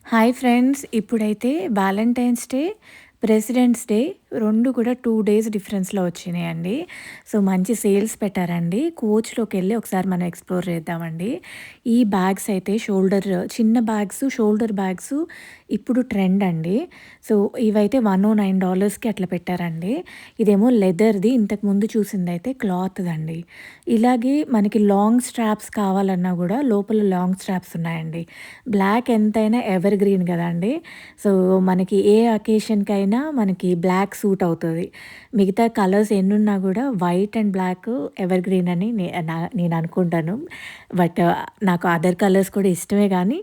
Hi friends. ఇప్పుడైతే Valentine's day, presidents day 2 కూడా 2 days డిఫరెన్స్‌లో వచ్చినాయండి. సో, మంచి సేల్స్ పెట్టారండి. కోచ్‌లోకెళ్ళి ఒకసారి మనం ఎక్స్‌ప్లోర్ చేద్దామండి. ఈ బ్యాగ్స్ అయితే చిన్న బ్యాగ్స్, షోల్డర్ బ్యాగ్స్ ఇప్పుడు ట్రెండ్ అండి. సో, ఇవైతే $109కి అట్లా పెట్టారండి. ఇదేమో లెదర్‌ది. ఇంతకుముందు చూసిందైతే క్లాత్‌దండి. ఇలాగే మనకి లాంగ్ స్ట్రాప్స్ కావాలన్నా గూడా లోపల లాంగ్ స్ట్రాప్స్ ఉన్నాయండి. బ్లాక్ ఎంతైనా ఎవర్ గ్రీన్ గదండీ! సో, మనకి ఏ అకేషన్‌కైనా మనకి బ్లాక్ సూట్ అవుతది. మిగతా కలర్స్ ఎన్నున్నా గూడా white and black evergreen అని నేను అనుకుంటాను. బట్ నాకు అదర్ కలర్స్ కూడా ఇష్టమే గానీ,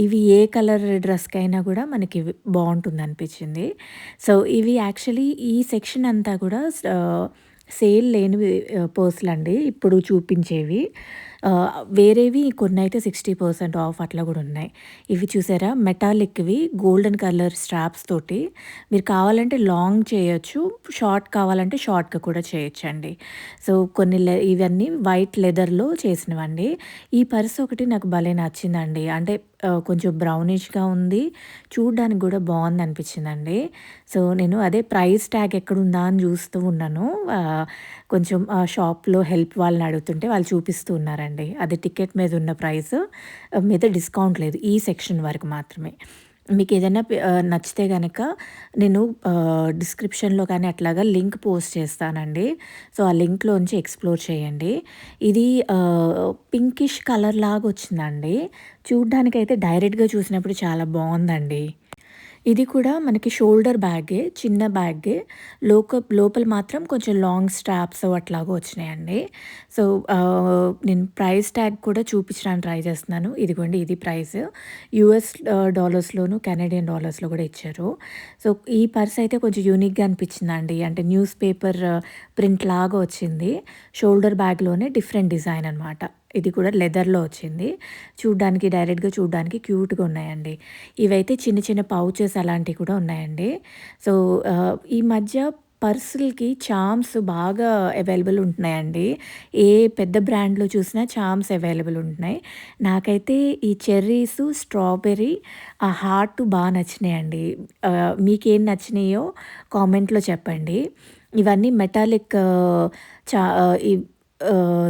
ఇవి ఏ కలర్ డ్రెస్‌కైనా గూడా మనకి బావుంటుందనిపించింది. సో, ఇవి యాక్చువల్లీ ఈ సెక్షన్ అంతా గూడా సేల్ లేనివి పర్సులండి ఇప్పుడు చూపించేవి. వేరేవి కొన్నైతే 60% ఆఫ్ అట్లా గూడా ఉన్నాయి. ఇవి చూసారా మెటాలిక్‌వి గోల్డెన్ కలర్ స్ట్రాప్స్ తోటి మీరు కావాలంటే లాంగ్ చేయొచ్చు. షార్ట్ కావాలంటే షార్ట్‌గా కూడా చేయొచ్చండి. సో, ఇవన్నీ వైట్ లెదర్‌లో చేసినవండి. ఈ పర్స్ ఒకటి నాకు భలే నచ్చిందండి. అంటే కొంచెం బ్రౌనిష్‌గా ఉంది. చూడ్డానికి గూడా బావుందనిపించిందండి. సో, నేను అదే ప్రైస్ ట్యాగ్ ఎక్కడుందా అని జూస్తూ ఉన్నాను. కొంచెం షాప్‌లో హెల్ప్ వాళ్ళని అడుగుతుంటే వాళ్ళు చూపిస్తూ ఉన్నారండి. అది టికెట్ మీద ఉన్న ప్రైస్ మీద డిస్కౌంట్ లేదు. ఈ సెక్షన్ వరకు మాత్రమే. మీకేదైనా నచ్చితే గనక నేను డిస్క్రిప్షన్‌లో కానీ అట్లాగా లింక్ పోస్ట్ చేస్తానండి. సో, ఆ లింక్‌లోంచి ఎక్స్‌ప్లోర్ చేయండి. ఇది పింకిష్ కలర్ లాగొచ్చిందండి. చూడ్డానికైతే డైరెక్ట్‌గా చూసినప్పుడు చాలా బావుందండి. ఇది కూడా మనకి షోల్డర్ బ్యాగే. చిన్న బ్యాగే. లోపల మాత్రం కొంచెం లాంగ్ స్ట్రాప్స్ అట్లాగా వచ్చినాయండి. సో, నేను ప్రైస్ ట్యాగ్ కూడా చూపించడానికి ట్రై చేస్తున్నాను. ఇదిగోండి ఇది ప్రైస్. యూఎస్ డాలర్స్‌లోను, కెనడియన్ డాలర్స్‌లో కూడా ఇచ్చారు. సో, ఈ పర్స్ అయితే కొంచెం యూనిక్‌గా అనిపించిందండి. అంటే న్యూస్ పేపర్ ప్రింట్ లాగా వచ్చింది. షోల్డర్ బ్యాగ్‌లోనే డిఫరెంట్ డిజైన్ అనమాట. ఇది కూడా లెదర్‌లో వచ్చింది. డైరెక్ట్‌గా చూడ్డానికి క్యూట్‌గా ఉన్నాయండి. ఇవైతే చిన్న చిన్న పౌచెస్ అలాంటివి కూడా ఉన్నాయండి. సో, ఈ మధ్య పర్సులకి చార్మ్స్ బాగా అవైలబుల్ ఉంటున్నాయండి. ఏ పెద్ద బ్రాండ్‌లో చూసినా చార్మ్స్ అవైలబుల్ ఉంటున్నాయి. నాకైతే ఈ చెర్రీసు, స్ట్రాబెర్రీ, ఆ హార్ట్ నచ్చినాయండి. మీకేం నచ్చినాయో కామెంట్‌లో చెప్పండి. ఇవన్నీ మెటాలిక్ చా ఈ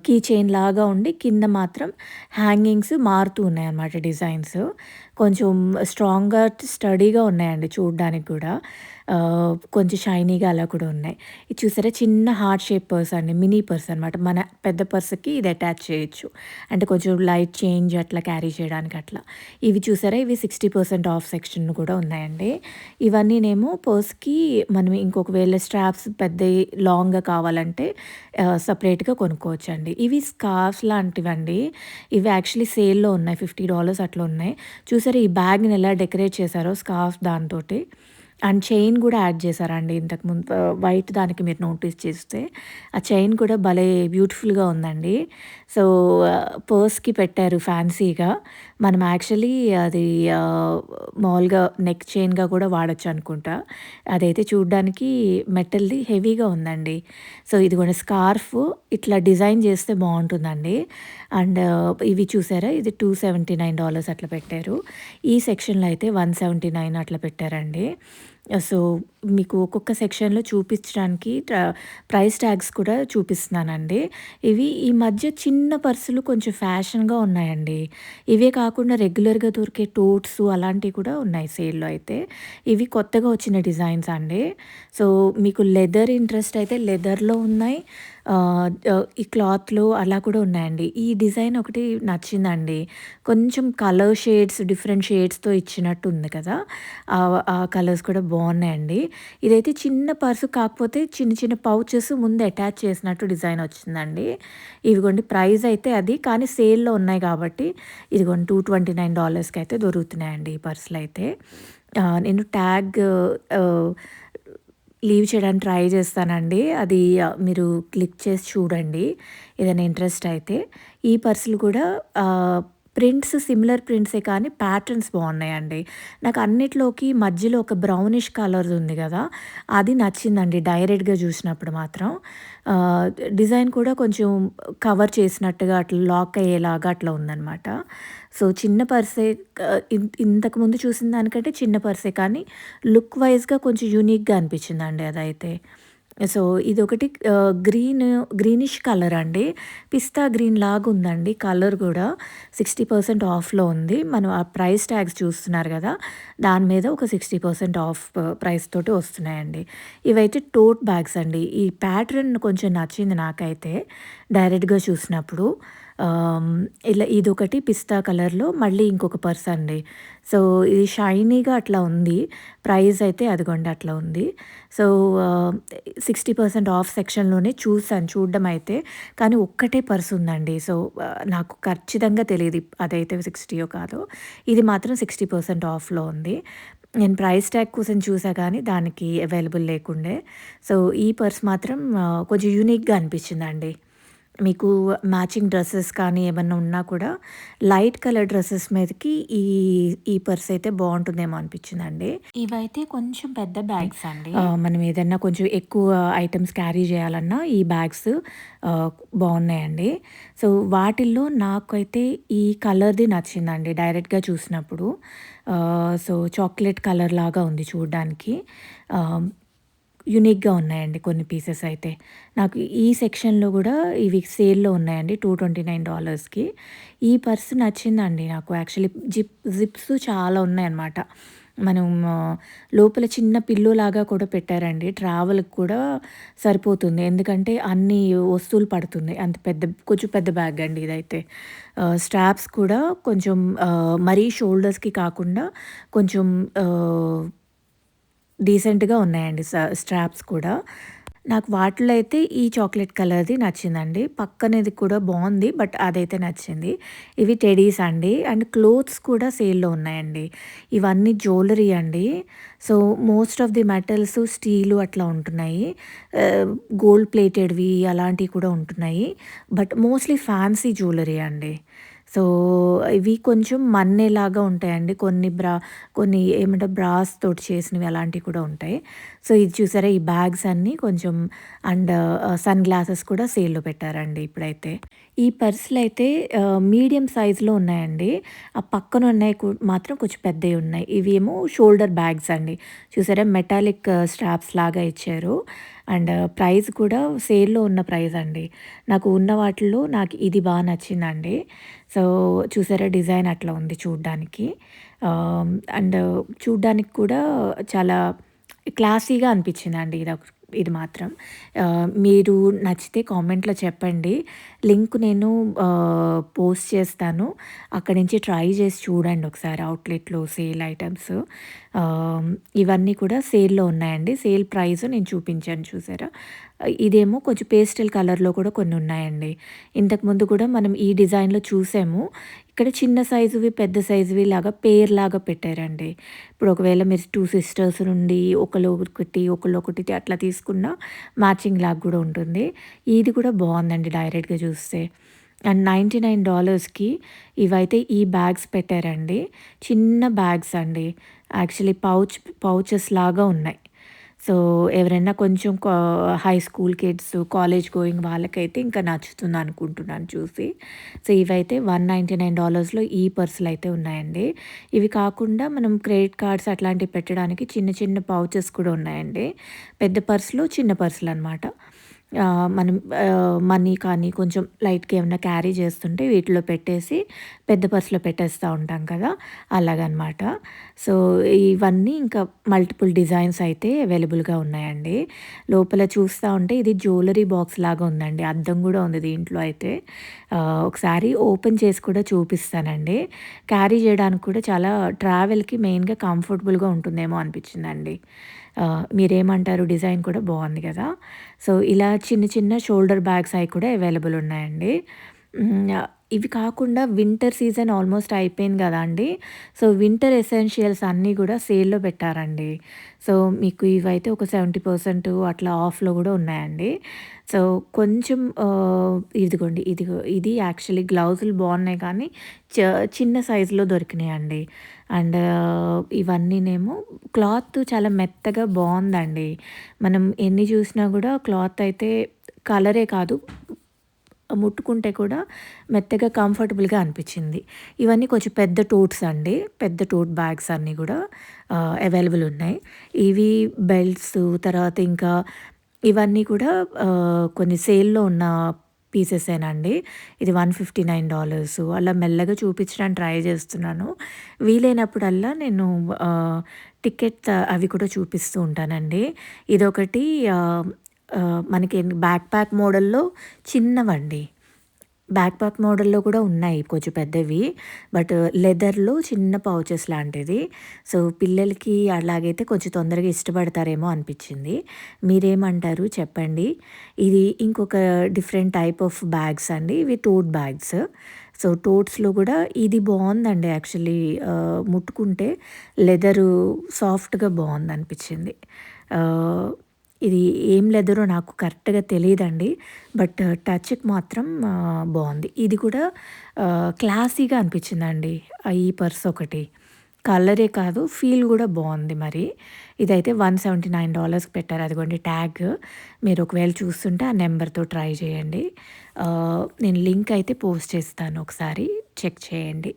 కీ చైన్ లాగా ఉండి కింద మాత్రం హ్యాంగింగ్స్ మారుతూ ఉన్నాయన్నమాట డిజైన్స్. కొంచెం స్ట్రాంగ్‌గా, స్టడీగా ఉన్నాయండి చూడ్డానికి గూడా. కొంచెం షైనీగా అలా కూడా ఉన్నాయి. ఇది చూసారా చిన్న హార్ట్ షేప్ పర్స్ అండి. మినీ పర్స్ అనమాట. మన పెద్ద పర్స్‌కి ఇది అటాచ్ చేయొచ్చు. అంటే కొంచెం లైట్ చేంజ్ అట్లా క్యారీ చేయడానికి అట్లా. ఇవి చూసారా ఇవి 60% ఆఫ్ సెక్షన్ కూడా ఉన్నాయండి. ఇవన్నీనేమో పర్స్‌కి మనం ఇంకొకవేళ స్ట్రాప్స్ పెద్దయి లాంగ్‌గా కావాలంటే సెపరేట్‌గా కొనుక్కోవచ్చండి. ఇవి స్కార్ఫ్స్ లాంటివండి. ఇవి యాక్చువల్లీ సేల్‌లో ఉన్నాయి. $50 అట్లా ఉన్నాయి. చూసారా ఈ బ్యాగ్‌ని ఎలా డెకరేట్ చేశారో స్కార్ఫ్ దాంతోటి. అండ్ చైన్ గూడా యాడ్ చేశారండి ఇంతకుముందు వైట్ దానికి మీరు నోటీస్ చేస్తే. ఆ చైన్ కూడా భలే బ్యూటిఫుల్‌గా ఉందండి. సో, పర్స్‌కి పెట్టారు ఫ్యాన్సీగా. మనం యాక్చువల్లీ అది మామూలుగా నెక్ చైన్‌గా కూడా వాడొచ్చనుకుంటా. అదైతే చూడ్డానికి మెటల్‌ది హెవీగా ఉందండి. సో, ఇదిగోండి స్కార్ఫ్ ఇట్లా డిజైన్ చేస్తే బావుంటుందండి. అండ్ ఇవి చూసారా ఇది $279 అట్లా పెట్టారు. ఈ సెక్షన్‌లో అయితే 179 అట్లా పెట్టారండి. సో, మీకు ఒక్కొక్క సెక్షన్‌లో చూపించడానికి ప్రైస్ ట్యాగ్స్ కూడా చూపిస్తున్నానండి. ఇవి ఈ మధ్య చిన్న పర్సులు కొంచెం ఫ్యాషన్‌గా ఉన్నాయండి. ఇవే కాకుండా రెగ్యులర్‌గా దొరికే టోట్స్ అలాంటివి కూడా ఉన్నాయి సేల్‌లో అయితే. ఇవి కొత్తగా వచ్చిన డిజైన్స్ అండి. సో, మీకు లెదర్ ఇంట్రెస్ట్ అయితే లెదర్‌లో ఉన్నాయి. ఈ క్లాత్‌లో అలా కూడా ఉన్నాయండి. ఈ డిజైన్ ఒకటి నచ్చిందండి. కొంచెం కలర్ షేడ్స్ డిఫరెంట్ షేడ్స్‌తో ఇచ్చినట్టు ఉంది కదా! ఆ కలర్స్ కూడా బావున్నాయండి. ఇదైతే చిన్న పర్సు కాకపోతే చిన్న చిన్న పౌచెస్ ముందు అటాచ్ చేసినట్టు డిజైన్ వచ్చిందండి. ఇవిగోండి ప్రైస్ అయితే అది కానీ సేల్‌లో ఉన్నాయి కాబట్టి ఇదిగోండి $229కి అయితే దొరుకుతున్నాయండి ఈ పర్సులైతే. నేను ట్యాగ్ ఆహ్, లీవ్ చేయడానికి ట్రై చేస్తానండి. అది మీరు క్లిక్ చేసి చూడండి. ఏదైనా ఇంట్రెస్ట్ అయితే. ఈ పర్సులు కూడా సిమిలర్ ప్రింట్సే కానీ ప్యాటర్న్స్ బావున్నాయండి. నాకు అన్నిట్లోకి మధ్యలో ఒక బ్రౌనిష్ కలర్‌ది ఉంది గదా! అది నచ్చిందండి డైరెక్ట్‌గా చూసినప్పుడు మాత్రం. డిజైన్ కూడా కొంచెం కవర్ చేసినట్టుగా అట్లా లాక్ అయ్యేలాగా అట్లా ఉందనమాట. సో, చిన్న పర్సే ఇంతకుముందు చూసిన దానికంటే చిన్న పర్సే కానీ లుక్ వైస్‌గా కొంచెం యూనిక్‌గా అనిపించిందండి అదైతే. సో, ఇదొకటి గ్రీనిష్ కలర్ అండి. పిస్తా గ్రీన్ లాగా ఉందండి కలర్ గూడా. 60% ఆఫ్‌లో ఉంది. మనం ఆ ప్రైస్ ట్యాగ్స్ చూస్తున్నారు గదా! దాని మీద ఒక 60% ఆఫ్ ప్రైస్ తోటి వస్తున్నాయండి. ఇవైతే టోట్ బ్యాగ్స్ అండి. ఈ ప్యాటర్న్ కొంచెం నచ్చింది నాకైతే డైరెక్ట్‌గా చూసినప్పుడు. ఆహ్, ఇలా ఇదొకటి పిస్తా కలర్‌లో మళ్ళీ ఇంకొక పర్స్ అండి. సో, ఇది షైనీగా అట్లా ఉంది. ప్రైస్ అయితే అదిగోండి అట్లా ఉంది. సో, 60% ఆఫ్ సెక్షన్‌లోనే చూసాను చూడడం అయితే. కానీ ఒక్కటే పర్స్ ఉందండి. సో, నాకు ఖచ్చితంగా తెలీదు అదైతే 60 కాదో. ఇది మాత్రం 60% ఆఫ్‌లో ఉంది. నేను ప్రైస్ ట్యాగ్ కోసం చూసా కానీ దానికి అవైలబుల్ లేకుండే. సో, ఈ పర్స్ మాత్రం కొంచెం యూనిక్‌గా అనిపించిందండి. మీకు మ్యాచింగ్ డ్రెసెస్ కానీ ఏమన్నా ఉన్నా కూడా లైట్ కలర్ డ్రెసెస్ మీదకి ఈ ఈ పర్స్ అయితే బావుంటుందేమో అనిపించిందండి. ఇవైతే కొంచెం పెద్ద బ్యాగ్స్ అండి. మనం ఏదన్నా కొంచెం ఎక్కువ ఐటెమ్స్ క్యారీ చేయాలన్నా ఈ బ్యాగ్స్ ఆహ్, బావున్నాయండి. సో, వాటిల్లో నాకైతే ఈ కలర్‌ది నచ్చిందండి డైరెక్ట్‌గా చూసినప్పుడు. సో, చాక్లెట్ కలర్ లాగా ఉంది చూడ్డానికి. ఆహ్, యూనిక్‌గా ఉన్నాయండి కొన్ని పీసెస్ అయితే. నాకు ఈ సెక్షన్‌లో గూడా ఇవి సేల్‌లో ఉన్నాయండి $229కి. ఈ పర్స్ నచ్చిందండి నాకు యాక్చువల్లీ జిప్స్ చాలా ఉన్నాయన్నమాట. మనం లోపల చిన్న పిల్లోలాగా కూడా పెట్టారండి. ట్రావెల్‌కి కూడా సరిపోతుంది. ఎందుకంటే అన్ని వస్తువులు పడుతుంది. అంత కొంచెం పెద్ద బ్యాగ్ అండి ఇదైతే. స్ట్రాప్స్ కూడా కొంచెం మరీ షోల్డర్స్‌కి కాకుండా కొంచెం ఆహ్ డీసెంట్‌గా ఉన్నాయండి స్ట్రాప్స్ కూడా. నాకు వాటిలో అయితే ఈ చాక్లెట్ కలర్‌ది నచ్చిందండి. పక్కనది కూడా బావుంది. బట్ అదైతే నచ్చింది. ఇవి టెడీస్ అండి. అండ్ క్లోత్స్ కూడా సేల్‌లో ఉన్నాయండి. ఇవన్నీ జ్యువెల్లరీ అండి. So, most of the metals steel అట్లా ఉంటున్నాయి. గోల్డ్ ప్లేటెడ్‌వి అలాంటివి కూడా ఉంటున్నాయి. బట్ మోస్ట్‌లీ ఫ్యాన్సీ జ్యువెల్లరీ అండి. సో, ఇవి కొంచెం మన్నేలాగా ఉంటాయండి. కొన్ని ఏమంటారు బ్రాస్ తోటి చేసినవి అలాంటివి కూడా ఉంటాయి. సో, ఇది చూసారా ఈ బ్యాగ్స్ అన్నీ కొంచెం అండ్ సన్ గ్లాసెస్ కూడా సేల్‌లో పెట్టారండి ఇప్పుడైతే. ఈ పర్సులైతే మీడియం సైజ్‌లో ఉన్నాయండి. ఆ పక్కన ఉన్నాయి మాత్రం కొంచెం పెద్దయి ఉన్నాయి. ఇవేమో షోల్డర్ బ్యాగ్స్ అండి. చూసారా మెటాలిక్ స్ట్రాప్స్ లాగా ఇచ్చారు. అండ్ ప్రైస్ కూడా సేల్‌లో ఉన్న ప్రైస్ అండి. నాకు ఉన్న వాటిల్లో నాకు ఇది నచ్చిందండి. సో, చూసారా డిజైన్ అట్లా ఉంది చూడ్డానికి. అండ్ చూడ్డానికి కూడా చాలా క్లాసీగా అనిపించిందండి ఇది మాత్రం. మీరు నచ్చితే కామెంట్‌లో చెప్పండి. లింక్ నేను పోస్ట్ చేస్తాను. అక్కడి నుంచి ట్రై చేసి చూడండి ఒకసారి అవుట్‌లెట్‌లో సేల్ ఐటెమ్స్. ఇవన్నీ కూడా సేల్‌లో ఉన్నాయండి. సేల్ ప్రైస్ నేను చూపించాను చూసారా? ఇదేమో కొంచెం పేస్టల్ కలర్‌లో కూడా కొన్ని ఉన్నాయండి. ఇంతకుముందు కూడా మనం ఈ డిజైన్‌లో చూసాము. ఇక్కడ చిన్న సైజువి, పెద్ద సైజువి లాగా పేర్‌లాగా పెట్టారండి. ఇప్పుడు ఒకవేళ మీరు 2 సిస్టర్స్ నుండి ఒకళ్ళొకటి అట్లా తీసుకున్న మ్యాచింగ్ లాగా గూడా ఉంటుంది. ఇది కూడా బావుందండి డైరెక్ట్‌గా చూస్తే. అండ్ $99కి ఇవైతే ఈ బ్యాగ్స్ పెట్టారండి. చిన్న బ్యాగ్స్ అండి. యాక్చువల్లీ పౌచెస్ లాగా ఉన్నాయి. సో, ఎవరైనా కొంచెం high school kids, college going వాళ్ళకైతే ఇంకా నచ్చుతుందనుకుంటున్నాను చూసి. సో, ఇవైతే $199లో ఈ పర్సులయితే ఉన్నాయండి. ఇవి కాకుండా మనం క్రెడిట్ కార్డ్స్ అట్లాంటివి పెట్టడానికి చిన్న చిన్న పౌచెస్ కూడా ఉన్నాయండి. పెద్ద పర్సులు, చిన్న పర్సులనమాట. మనం మనీ కానీ కొంచెం లైట్‌గా ఏమన్నా క్యారీ చేస్తుంటే వీటిలో పెట్టేసి పెద్ద పర్స్‌లో పెట్టేస్తా ఉంటాం కదా! అలాగనమాట. సో, ఇవన్నీ ఇంకా మల్టిపుల్ డిజైన్స్ అయితే అవైలబుల్‌గా ఉన్నాయండి. లోపల చూస్తా ఉంటే ఇది జ్యువెల్లరీ బాక్స్ లాగా ఉందండి. అద్దం గూడా ఉంది దీంట్లో అయితే. ఒకసారి ఓపెన్ చేసి కూడా చూపిస్తానండి. క్యారీ చేయడానికి కూడా చాలా ట్రావెల్‌కి మెయిన్‌గా కంఫర్టబుల్‌గా ఉంటుందేమో అనిపించిందండి. మీరేమంటారు? డిజైన్ కూడా బావుంది గదా! సో, ఇలా చిన్న చిన్న షోల్డర్ బ్యాగ్స్ అయి కూడా అవైలబుల్ ఉన్నాయండి. ఇవి కాకుండా వింటర్ సీజన్ ఆల్మోస్ట్ అయిపోయింది గదండీ! సో, వింటర్ ఎసెన్షియల్స్ అన్నీ గూడా సేల్‌లో పెట్టారండి. సో, మీకు ఇవైతే ఒక 70% అట్లా ఆఫ్‌లో గూడా ఉన్నాయండి. సో, కొంచెం ఇది యాక్చువల్లీ గ్లౌజులు బావున్నాయి కానీ చిన్న సైజులో దొరికినాయండి. అండ్ ఇవన్నీనేమో క్లాత్ చాలా మెత్తగా బావుందండి. మనం ఎన్ని జూసినా గూడా క్లాత్ అయితే కలరే కాదు ముట్టుకుంటే కూడా మెత్తగా కంఫర్టబుల్‌గా అనిపిచ్చింది. ఇవన్నీ కొంచెం పెద్ద టోట్స్ అండి. పెద్ద టోట్ బ్యాగ్స్ అన్నీ గూడా అవైలబుల్ ఉన్నాయి. ఇవి బెల్ట్స్ తర్వాత ఇంకా ఇవన్నీ కూడా కొన్ని సేల్‌లో ఉన్న పీసెసేనండి. ఇది $159 అలా మెల్లగా చూపించడానికి ట్రై చేస్తున్నాను. వీలైనప్పుడల్లా నేను టికెట్ అవి కూడా చూపిస్తూ ఉంటానండి. ఇదొకటి ఆహ్, మనకి బ్యాక్ ప్యాక్ మోడల్‌లో చిన్నవండి. బ్యాక్ ప్యాక్ మోడల్‌లో కూడా ఉన్నాయి కొంచెం పెద్దవి. బట్ లెదర్‌లో చిన్న పౌచెస్ లాంటిది. సో, పిల్లలకి అలాగైతే కొంచెం తొందరగా ఇష్టపడతారేమో అనిపిచ్చింది. మీరేమంటారు చెప్పండి. ఇది ఇంకొక డిఫరెంట్ టైప్ ఆఫ్ బ్యాగ్స్ అండి. ఇవి టోట్ బ్యాగ్స్. సో, టోట్స్‌లో కూడా ఇది బావుందండి యాక్చువల్లీ ముట్టుకుంటే లెదరు సాఫ్ట్‌గా బావుందనిపిచ్చింది. ఆహ్, ఇది ఏం లెదరో నాకు కరెక్ట్‌గా తెలీదండి. బట్ టచ్‌కి మాత్రం బావుంది. ఇది కూడా క్లాసీగా అనిపించిందండి. ఈ పర్స్ ఒకటి. కలరే కాదు ఫీల్ గూడా బావుంది మరి. ఇదైతే $179కి పెట్టారు. అదిగోండి ట్యాగ్. మీరు ఒకవేళ చూస్తుంటే ఆ నంబర్‌తో ట్రై చేయండి. నేను లింక్ అయితే పోస్ట్ చేస్తాను ఒకసారి చెక్ చేయండి.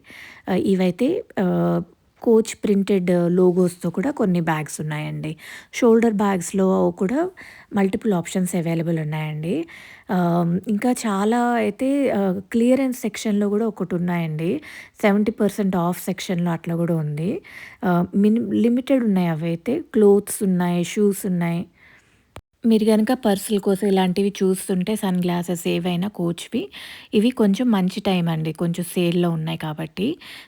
ఇవైతే ఆహ్, కోచ్ ప్రింటెడ్ లోగోస్‌తో కూడా కొన్ని బ్యాగ్స్ ఉన్నాయండి. షోల్డర్ బ్యాగ్స్‌లో కూడా మల్టిపుల్ ఆప్షన్స్ అవైలబుల్ ఉన్నాయండి. ఇంకా చాలా అయితే క్లియరెన్స్ సెక్షన్‌లో గూడా ఒకటున్నాయండి. 70% ఆఫ్ సెక్షన్‌లో అట్లా గూడా ఉంది. లిమిటెడ్ ఉన్నాయి అవైతే. క్లోత్స్ ఉన్నాయి, షూస్ ఉన్నాయి. మీరు గనక పర్సుల కోసం ఇలాంటివి చూస్తుంటే సన్ గ్లాసెస్ ఏవైనా కోచ్‌వి, ఇవి కొంచెం మంచి టైం అండి. కొంచెం సేల్‌లో ఉన్నాయి కాబట్టి.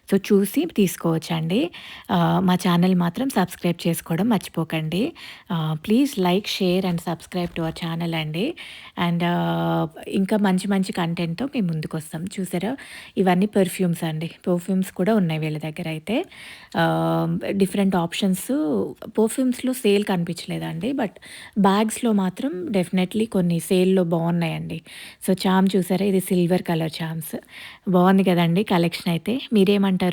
సో, చూసి తీసుకోవచ్చండి. మా ఛానల్ మాత్రం సబ్స్క్రైబ్ చేసుకోవడం మర్చిపోకండి. Please like, share and subscribe to our channel అండి. అండ్ ఇంకా మంచి మంచి కంటెంట్‌తో మేము ముందుకొస్తాం. చూసారా? ఇవన్నీ పెర్ఫ్యూమ్స్ అండి. పెర్ఫ్యూమ్స్ కూడా ఉన్నాయి వీళ్ళ దగ్గరైతే. డిఫరెంట్ ఆప్షన్స్ పెర్ఫ్యూమ్స్‌లో సేల్ కనిపించలేదండి. బట్ బ్యాగ్స్‌లో మాత్రం డెఫినెట్‌లీ కొన్ని సేల్‌లో బావున్నాయండి. సో, చామ్ చూసారా? ఇది సిల్వర్ కలర్ చామ్స్. బావుంది కదండీ కలెక్షన్ అయితే. మీరేమంటారు?